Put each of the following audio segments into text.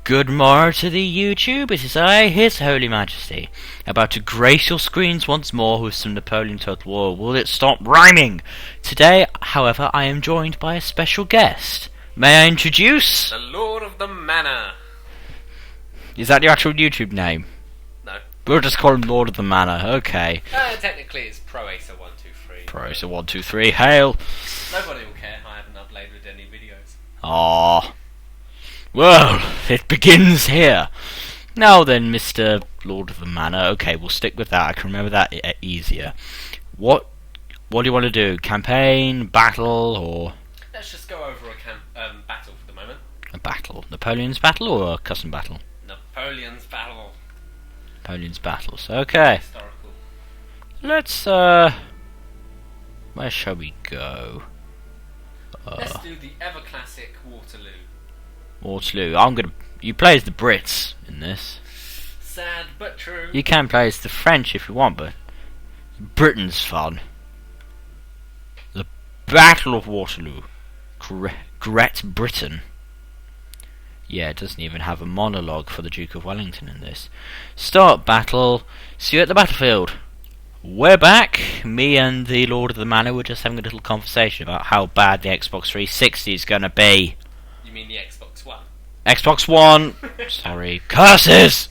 Good morrow to the YouTube, it is I, His Holy Majesty, about to grace your screens once more with some Napoleon Total War. Will it stop rhyming? Today, however, I am joined by a special guest. May I introduce? The Lord of the Manor. Is that your actual YouTube name? No. We'll just call him Lord of the Manor, okay. Technically it's ProAcer123. ProAcer123, hail! Nobody will care, I haven't uploaded any videos. Ah. Well, it begins here. Now then, Mr. Lord of the Manor. Okay, we'll stick with that. I can remember that easier. What do you want to do? Campaign, battle, or Let's just go over a battle for the moment. a battle? Napoleon's battle or a custom battle? Napoleon's battle. Napoleon's battles. Okay. Historical. Let's where shall we go? Let's do the ever classic Waterloo. Waterloo. You play as the Brits in this. Sad but true. You can play as the French if you want, but Britain's fun. The Battle of Waterloo. Great Britain. Yeah, it doesn't even have a monologue for the Duke of Wellington in this. Start battle. See you at the battlefield. We're back. Me and the Lord of the Manor were just having a little conversation about how bad the Xbox 360 is going to be. You mean the Xbox One? Xbox One. Sorry. Curses!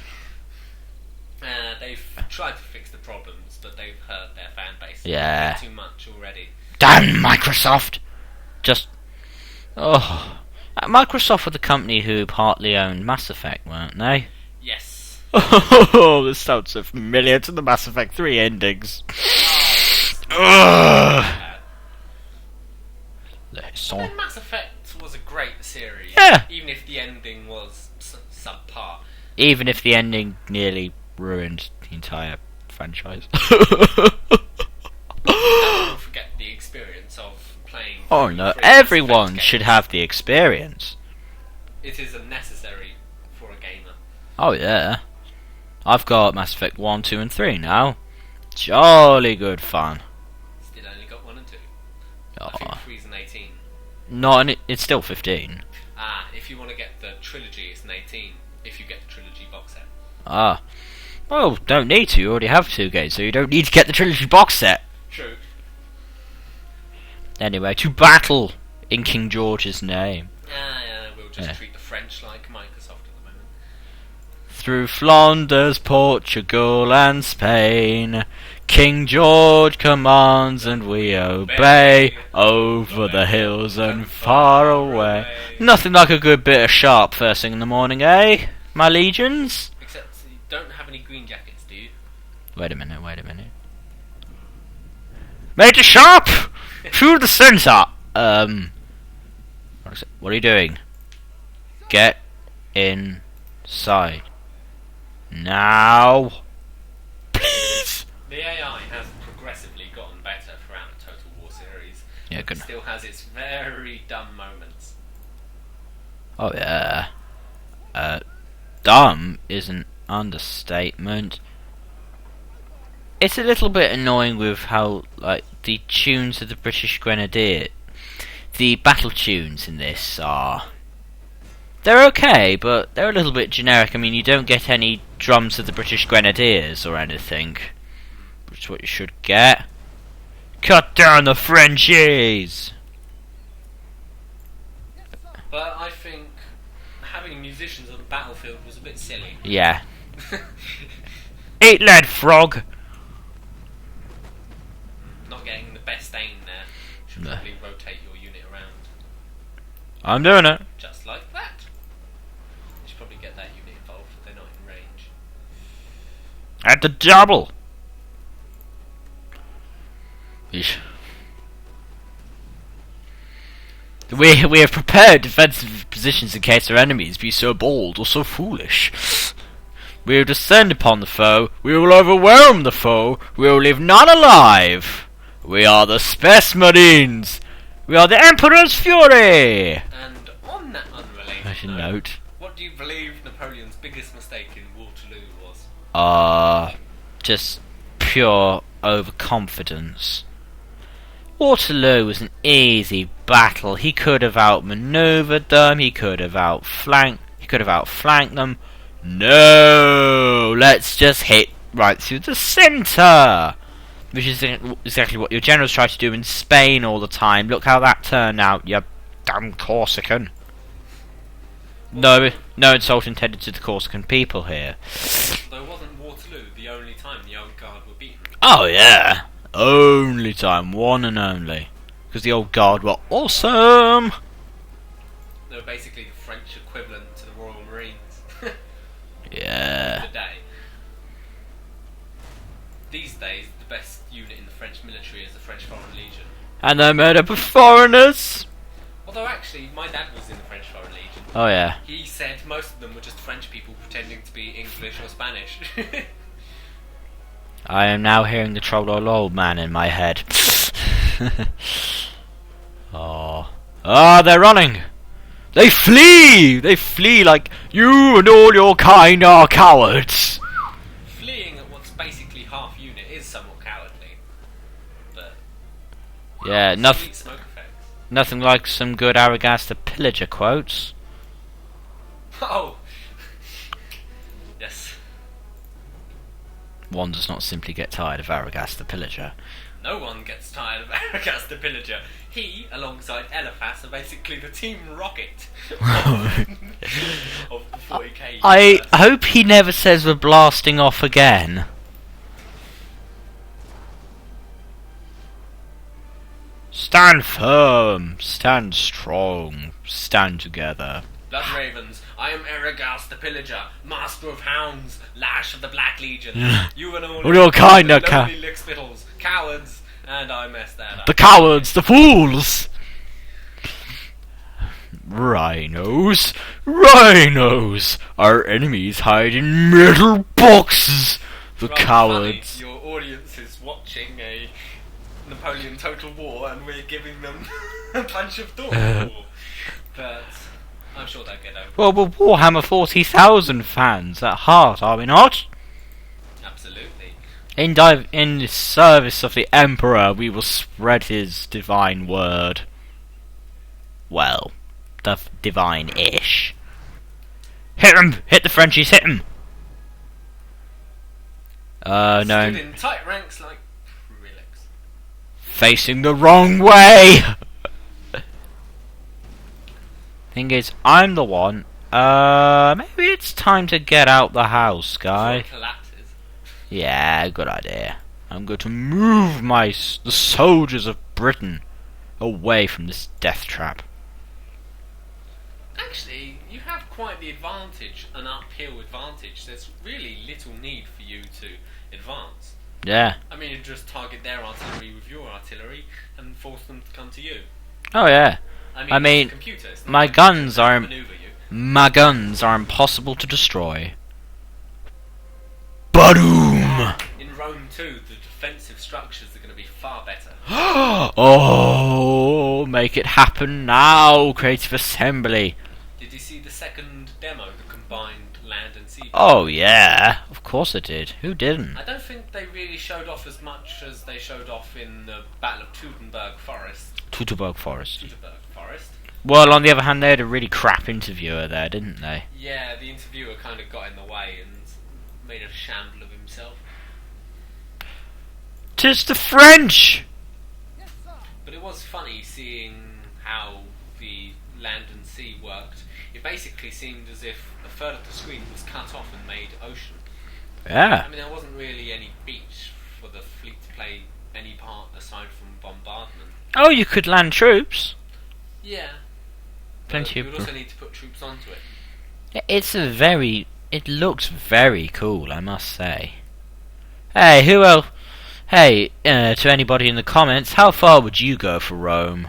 They've tried to fix the problems, but they've hurt their fan base. Yeah. Too much already. Damn Microsoft! Microsoft were the company who partly owned Mass Effect, weren't they? Yes. Oh, this sounds so familiar to the Mass Effect 3 endings. Mass Effect was a great series. Yeah. Even if the ending was subpar. Even if the ending nearly ruined the entire franchise. Don't forget the experience of playing. Oh no, free Mass everyone Effect should games. have the experience. It is necessary for a gamer. Oh yeah. I've got Mass Effect 1, 2 and 3 now. Jolly good fun. Still only got 1 and 2. Oh. I think 3's an 18. No, and it's still 15. If you want to get the trilogy, it's an 18. If you get the trilogy box set. Well, don't need to. You already have 2 games, so you don't need to get the trilogy box set. True. Anyway, to battle in King George's name. We'll just treat the French like Microsoft at the moment. Through Flanders, Portugal and Spain, King George commands and we obey, over the hills and far away. Nothing like a good bit of sharp first thing in the morning, eh, my legions? Except you don't have any green jackets, do you? Wait a minute. Major Sharp! Through the centre! What are you doing? Get inside. Now! Please! The AI has progressively gotten better throughout the Total War series. Yeah, good. It still has its very dumb moments. Oh yeah. Dumb is an understatement. It's a little bit annoying with how, like, the tunes of the British Grenadier, the battle tunes in this they're okay, but they're a little bit generic. I mean, you don't get any drums of the British Grenadiers or anything, which is what you should get. Cut down the Frenchies! But I think having musicians on the battlefield was a bit silly. Yeah. Eat lead, frog! Not getting the best aim there. Should probably rotate your unit around. I'm doing it. Just like that. You should probably get that unit involved if they're not in range. At the double! Yeesh. We have prepared defensive positions in case our enemies be so bold or so foolish. We will descend upon the foe, we will overwhelm the foe, we will leave none alive. We are the Space Marines! We are the Emperor's Fury! And on that unrelated note, what do you believe Napoleon's biggest mistake in Waterloo was? just pure overconfidence. Waterloo was an easy battle. He could have outmaneuvered them, he could have outflanked He could have outflanked them. No! Let's just hit right through the centre! Which is exactly what your generals try to do in Spain all the time. Look how that turned out, you damn Corsican. No insult intended to the Corsican people here. Though wasn't Waterloo the only time the Old Guard were beaten? Oh yeah! Only time, one and only. Because the Old Guard were awesome! They were basically the French equivalent to the Royal Marines. Yeah. Today. These days, the best unit in the French military is the French Foreign Legion. And they're made up of foreigners! Although actually, my dad was in the French Foreign Legion. Oh yeah. He said most of them were just French people pretending to be English or Spanish. I am now hearing the troll man in my head. Oh. Ah, they're running! They flee! They flee like you and all your kind are cowards! Fleeing at what's basically half unit is somewhat cowardly. But Yeah, sweet smoke effects. nothing like some good Aragast the Pillager quotes. Oh! Yes. One does not simply get tired of Aragast the Pillager. No one gets tired of Aragast the Pillager. He, alongside Eliphas, are basically the Team Rocket of the 40k. I hope he never says we're blasting off again. Stand firm, stand strong, stand together. Blood Ravens, I am Aragast the Pillager, Master of Hounds, Lash of the Black Legion. You and all your kind the are lonely lickspittles, cowards, and I messed that up. The cowards, the fools! Rhinos, rhinos! Our enemies hide in metal boxes! The Rather cowards. Funny. Your audience is watching a Napoleon Total War and we're giving them a bunch of thoughts. But I'm sure they'll get over it. Well, we're Warhammer 40,000 fans at heart, are we not? Absolutely. In the service of the Emperor, we will spread his divine word. Well, divine-ish. Hit him! Hit the Frenchies, hit him! No. Stood in tight ranks like relics. Facing the wrong way! Thing is, I'm the one. Maybe it's time to get out the house, guy. Before it collapses. Yeah, good idea. I'm going to move the soldiers of Britain away from this death trap. Actually, you have quite the advantage, an uphill advantage. There's really little need for you to advance. Yeah. I mean, you just target their artillery with your artillery and force them to come to you. Oh yeah. I mean, it's a computer, it's not my like guns they are maneuver you. my guns are impossible to destroy. Badoom! In Rome too, the defensive structures are going to be far better. Oh, make it happen now, Creative Assembly. Did you see the second demo, the combined land and sea? Oh yeah, of course I did. Who didn't? I don't think they really showed off as much as they showed off in the Battle of Teutoburg Forest. Teutoburg Forest. Well, Well, on the other hand, they had a really crap interviewer there, didn't they? yeah, the interviewer kind of got in the way and made a shamble of himself. 'Tis the French! But it was funny seeing how the land and sea worked. It basically seemed as if a third of the screen was cut off and made ocean. Yeah. I mean, there wasn't really any beach for the fleet to play any part aside from bombardment. Oh, you could land troops. Yeah. Plenty but of we would also need to put troops onto it. It looks very cool, I must say. Hey, who else? Hey, to anybody in the comments, how far would you go for Rome?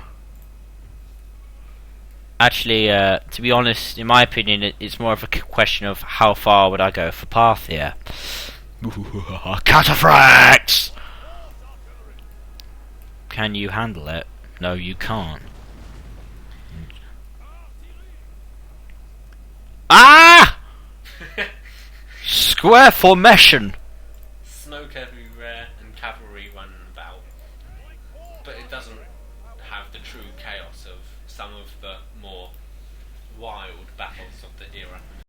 Actually, to be honest, in my opinion, it's more of a question of how far would I go for Parthia. Cataphracts! Can you handle it? No, you can't. Ah! Square formation!